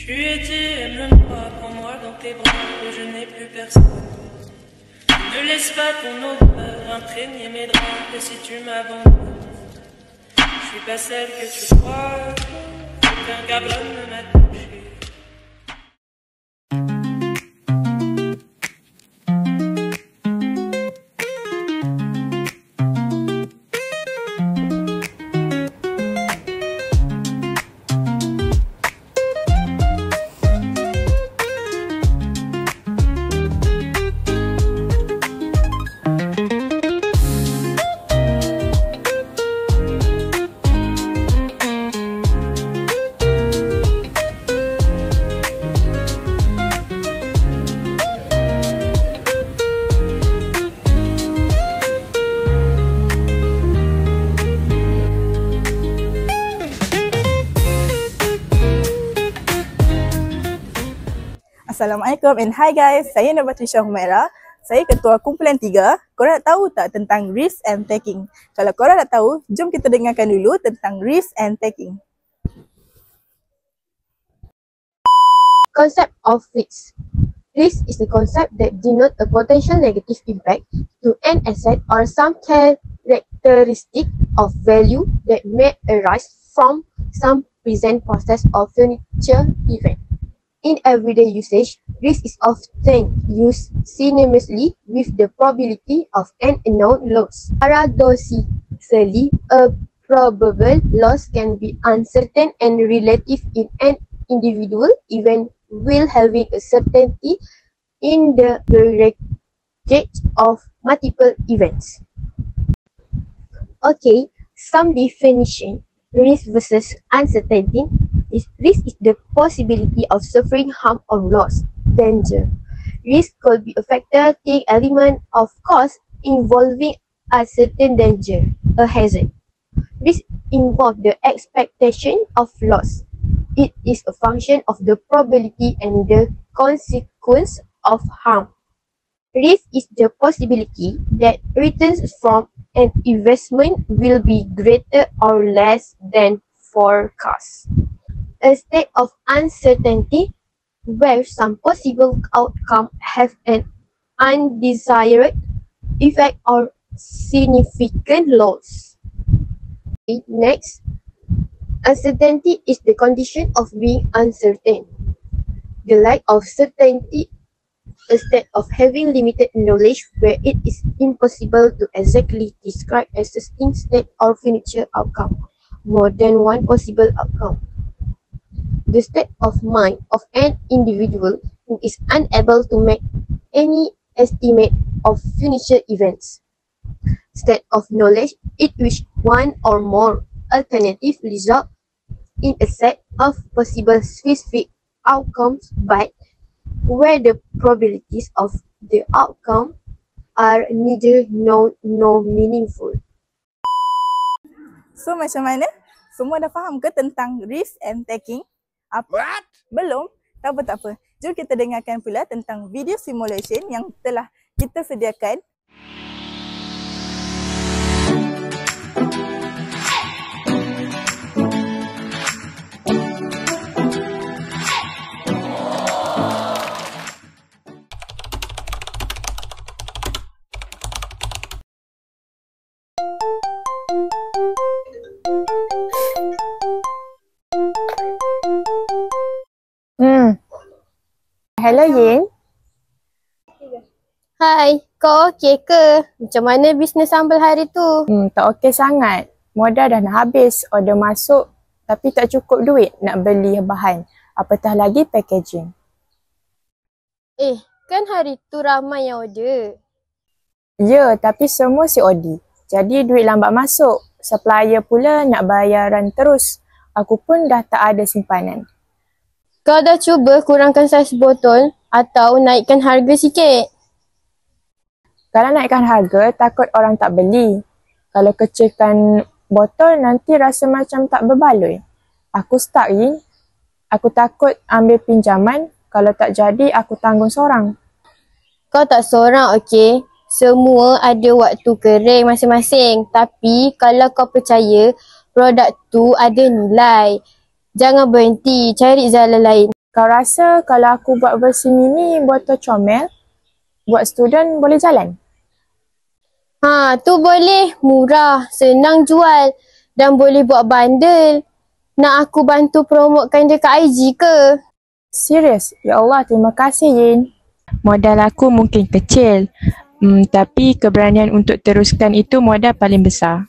Tu étais, aime-moi, prends-moi dans tes bras, que je n'ai plus personne. Ne laisse pas ton odeur imprégner mes draps, que si tu m'abandonnes, je suis pas celle que tu crois, aucun cabron ne m'a touché. Assalamualaikum and hi guys, saya Nabatisha Humaira. Saya ketua kumpulan 3. Korang nak tahu tak tentang risk and taking? Kalau korang nak tahu, jom kita dengarkan dulu tentang risk and taking. Concept of risk. Risk is a concept that denotes a potential negative impact to an asset or some characteristic of value that may arise from some present process or future event. In everyday usage, risk is often used synonymously with the probability of an unknown loss. Paradoxically, a probable loss can be uncertain and relative in an individual event, while having a certainty in the aggregate of multiple events. Okay, some definition. Risk versus uncertainty. Risk is the possibility of suffering harm or loss, danger. Risk could be a factor, key element of cause involving a certain danger, a hazard. Risk involves the expectation of loss. It is a function of the probability and the consequence of harm. Risk is the possibility that returns from an investment will be greater or less than forecast. A state of uncertainty where some possible outcome have an undesired effect or significant loss. Okay, next, uncertainty is the condition of being uncertain. The lack of certainty, a state of having limited knowledge where it is impossible to exactly describe a distinct state or future outcome, more than one possible outcome. The state of mind of an individual who is unable to make any estimate of future events. State of knowledge in which one or more alternative result in a set of possible specific outcomes, but where the probabilities of the outcome are neither known nor meaningful. So macam mana? Semua dah faham ke tentang risk and taking? Apa? What? Belum? Tak apa. Jom kita dengarkan pula tentang video simulation yang telah kita sediakan. Hello Yin. Hai, kau okey ke? Macam mana bisnes sambal hari tu? Tak okey sangat. Modal dah nak habis, order masuk tapi tak cukup duit nak beli bahan. Apatah lagi packaging. Kan hari tu ramai yang order. Ya, tapi semua COD. Jadi duit lambat masuk. Supplier pula nak bayaran terus. Aku pun dah tak ada simpanan. Kau dah cuba kurangkan saiz botol atau naikkan harga sikit? Kalau naikkan harga, takut orang tak beli. Kalau kecilkan botol, nanti rasa macam tak berbaloi. Aku stuck Yin. Aku takut ambil pinjaman. Kalau tak jadi, aku tanggung seorang. Kau tak seorang, okey? Semua ada waktu kering masing-masing. Tapi kalau kau percaya, produk tu ada nilai. Jangan berhenti, cari jalan lain. Kau rasa kalau aku buat versi mini botol comel, buat student boleh jalan? Ha, tu boleh. Murah, senang jual dan boleh buat bundle. Nak aku bantu promotkan dia kat IG ke? Serius? Ya Allah, terima kasih Yin. Modal aku mungkin kecil, tapi keberanian untuk teruskan itu modal paling besar.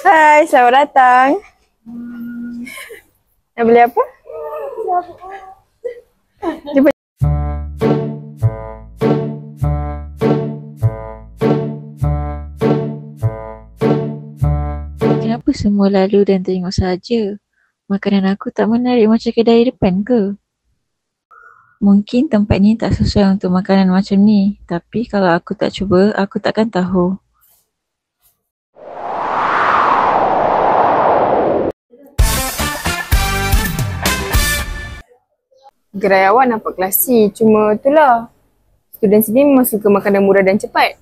Hai, selamat datang. Nak beli apa? Jumpa. Kenapa semua lalu dan tengok saja? Makanan aku tak menarik macam kedai depan ke? Mungkin tempat ni tak sesuai untuk makanan macam ni. Tapi kalau aku tak cuba, aku takkan tahu. Gerai awak nampak klasi, cuma itulah. Student sini memang suka makanan murah dan cepat.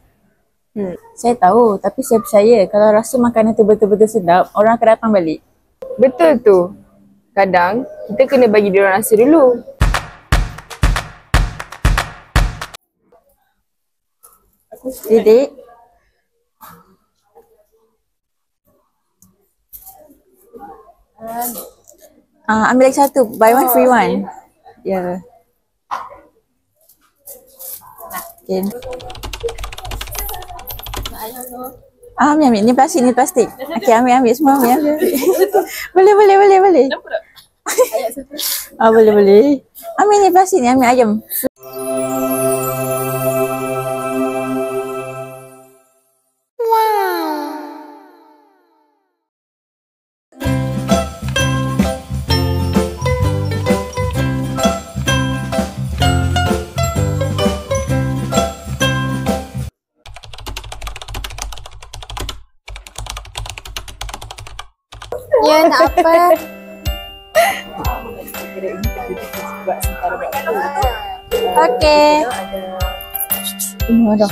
Saya tahu, tapi saya percaya kalau rasa makanan tu betul-betul sedap, orang akan datang balik. Betul tu. Kadang, kita kena bagi diorang rasa dulu. Dedek, ambil lagi satu, buy one free one. Ya. Okay. Ambil. Ni plastik. Okey, ambil semua, ambil. Boleh. Boleh. Ambil ni plastik ni, ambil ayam. Ya, nak apa? Okey. Dah.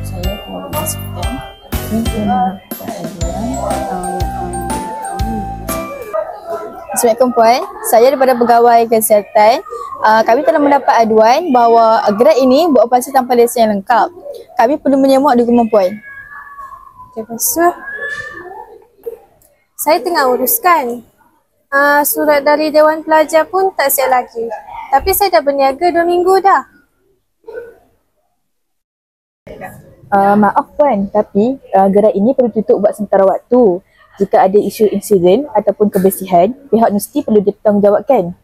Saya mau masukkan. Assalamualaikum Puan. Saya daripada Pegawai Kesihatan. Kami telah mendapat aduan bahawa gerai ini beroperasi tanpa lesen yang lengkap. Kami perlu menyemuak dokumen Puan. Profesor, saya tengah uruskan. Surat dari Dewan Pelajar pun tak siap lagi. Tapi saya dah berniaga 2 minggu dah. Maaf Puan, tapi gerai ini perlu tutup buat sementara waktu. Jika ada isu insiden ataupun kebersihan, pihak universiti perlu dipertanggungjawabkan.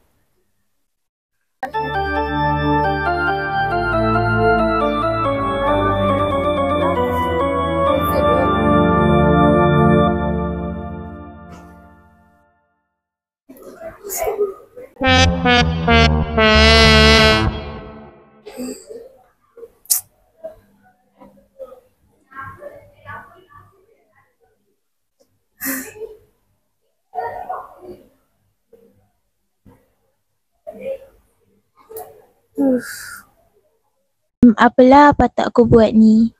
Apalah patut aku buat ni?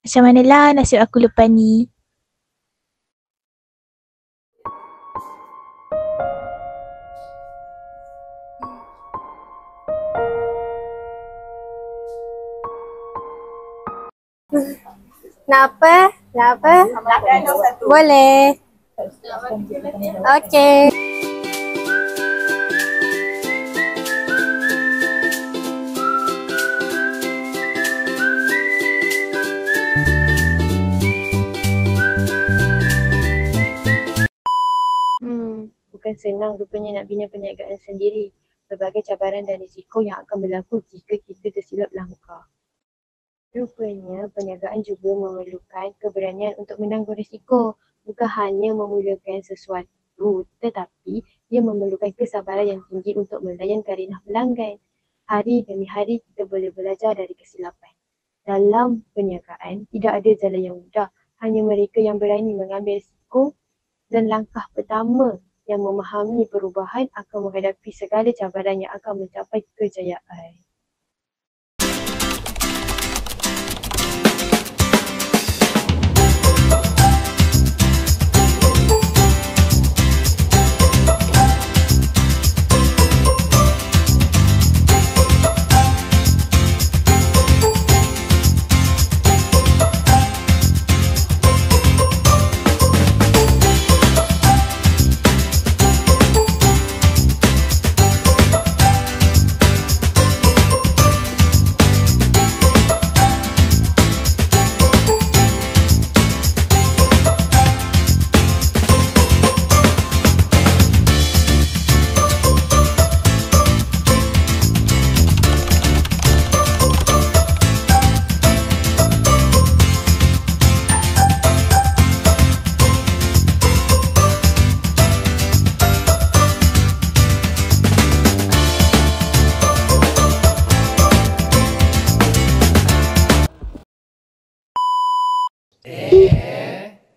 Macam manalah nasib aku lepas ni? Nak apa? Boleh. Okey. senang rupanya nak bina perniagaan sendiri. Berbagai cabaran dan risiko yang akan berlaku jika kita tersilap langkah. Rupanya perniagaan juga memerlukan keberanian untuk menanggung risiko. Bukan hanya memulakan sesuatu, tetapi ia memerlukan kesabaran yang tinggi untuk melayan karenah pelanggan. Hari demi hari kita boleh belajar dari kesilapan. Dalam perniagaan, tidak ada jalan yang mudah. Hanya mereka yang berani mengambil risiko dan langkah pertama yang memahami perubahan akan menghadapi segala cabaran yang akan mencapai kejayaan.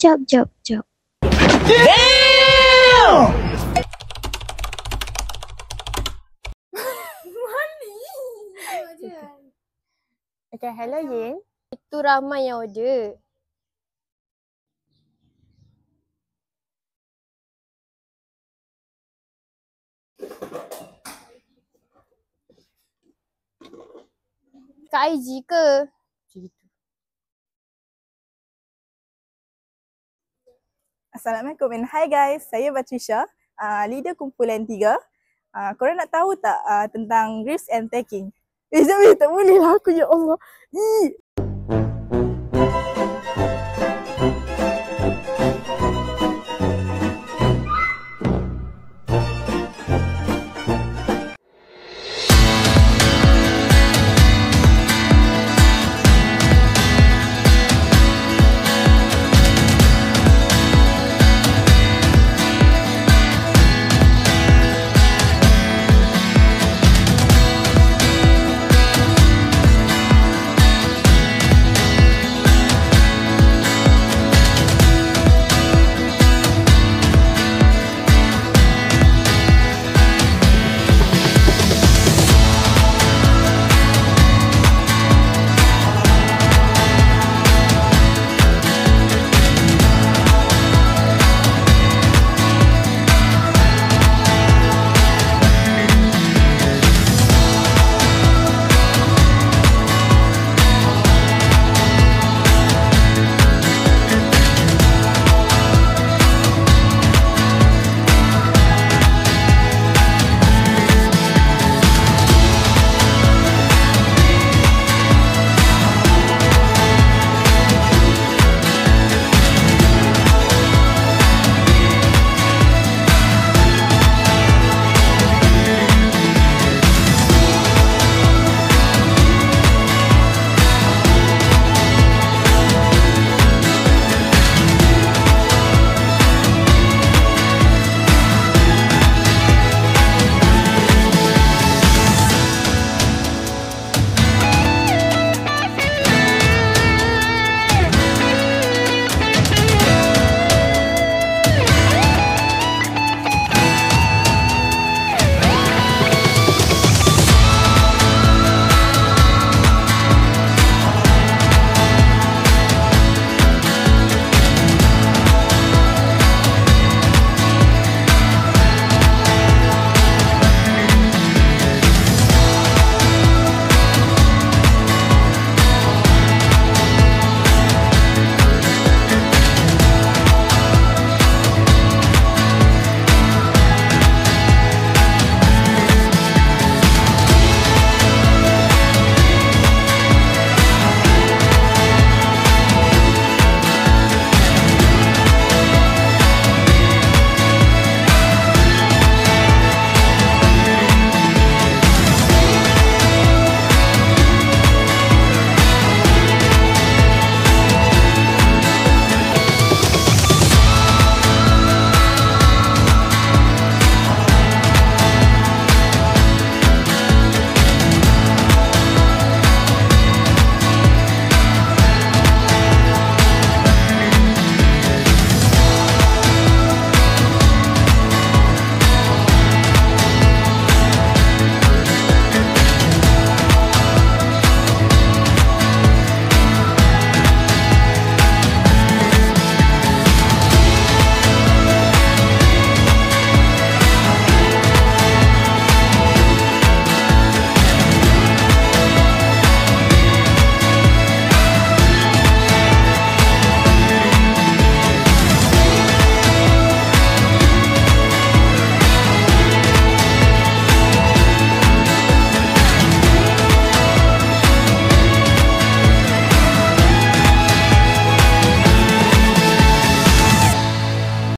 Jap. Okay, hello Yin. Itu ramai yang order. Kat IG ke? Assalamualaikum and hi guys, saya Batrisha, leader kumpulan 3. Korang nak tahu tak tentang risk and taking? Jom tak boleh lah aku, ya Allah.